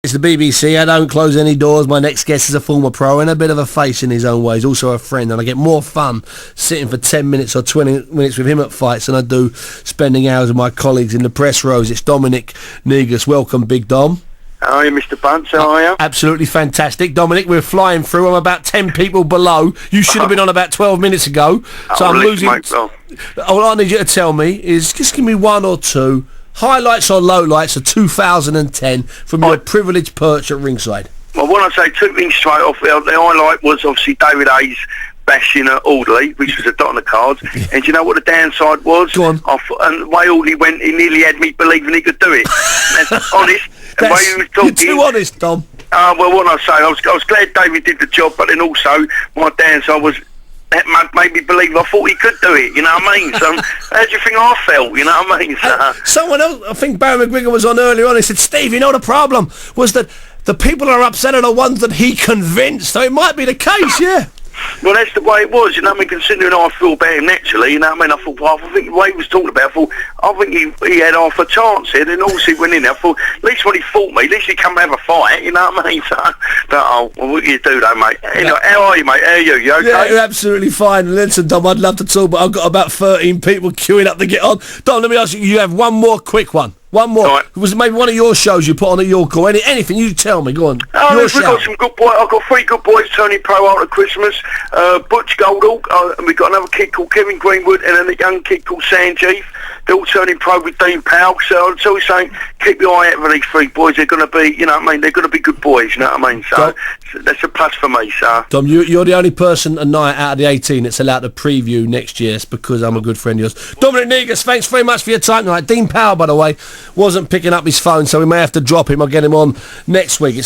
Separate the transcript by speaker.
Speaker 1: It's the BBC. I don't close any doors. My next guest is a former pro and a bit of a face in his own way. He's also a friend, and I get more fun sitting for 10 minutes or 20 minutes with him at fights than I do spending hours with my colleagues in the press rows. It's Dominic Negas. Welcome, Big Dom.
Speaker 2: How are you, Mr. Bunce? How are you?
Speaker 1: Absolutely fantastic. Dominic, we're flying through. I'm about 10 people below. You should have been on about 12 minutes ago. So I'm losing. All I need you to tell me is just give me one or two highlights or lowlights of 2010 from your privileged perch at ringside.
Speaker 2: Well, when I say two things straight off, the highlight was obviously David Hayes bashing at Audley, which was a dot on the cards. And do you know what the downside was?
Speaker 1: Go on.
Speaker 2: And the way Audley went, he nearly had me believing he could do it. That's honest. The way he was talking.
Speaker 1: You're too honest, Dom.
Speaker 2: Well, what I say, I was glad David did the job, but then also my downside was that made me believe I thought he could do it, you know what I mean? So, how do you think I felt, you know what I mean? So,
Speaker 1: someone else, I think Barry McGuigan was on earlier on, he said, Steve, you know the problem was that the people that are upset are the ones that he convinced, so it might be the case, yeah.
Speaker 2: Well, that's the way it was, you know what I mean, considering how I feel about him naturally, you know what I mean, I thought, well, I think the way he was talking about, I think he had half a chance here, then also he went in there, I thought, at least when he fought me, at least he come and have a fight, you know what I mean, so, well, what do you do though, mate? Anyway, how are you, mate? How are you? You okay?
Speaker 1: Yeah, you're absolutely fine. Listen, Dom, I'd love to talk, but I've got about 13 people queuing up to get on. Dom, let me ask you, you have one more quick one. One more.
Speaker 2: Right.
Speaker 1: It was maybe one of your shows you put on at your call. Anything, you tell me. Go on.
Speaker 2: Oh, we've got some good boys. I've got 3 good boys turning pro after Christmas. Butch Goldhawk, and we've got another kid called Kevin Greenwood, and then a young kid called Sanjeev. They're all turning pro with Dean Powell. So we're saying, keep your eye out for these 3 boys. They're going to be, you know what I mean, they're going to be good boys, you know what I mean? So that's a plus for me, so.
Speaker 1: Dom, you're the only person a night out of the 18 that's allowed to preview next year. It's because I'm a good friend of yours. Dominic Negas, thanks very much for your time tonight. Dean Powell, by the way, wasn't picking up his phone, so we may have to drop him. I'll get him on next week.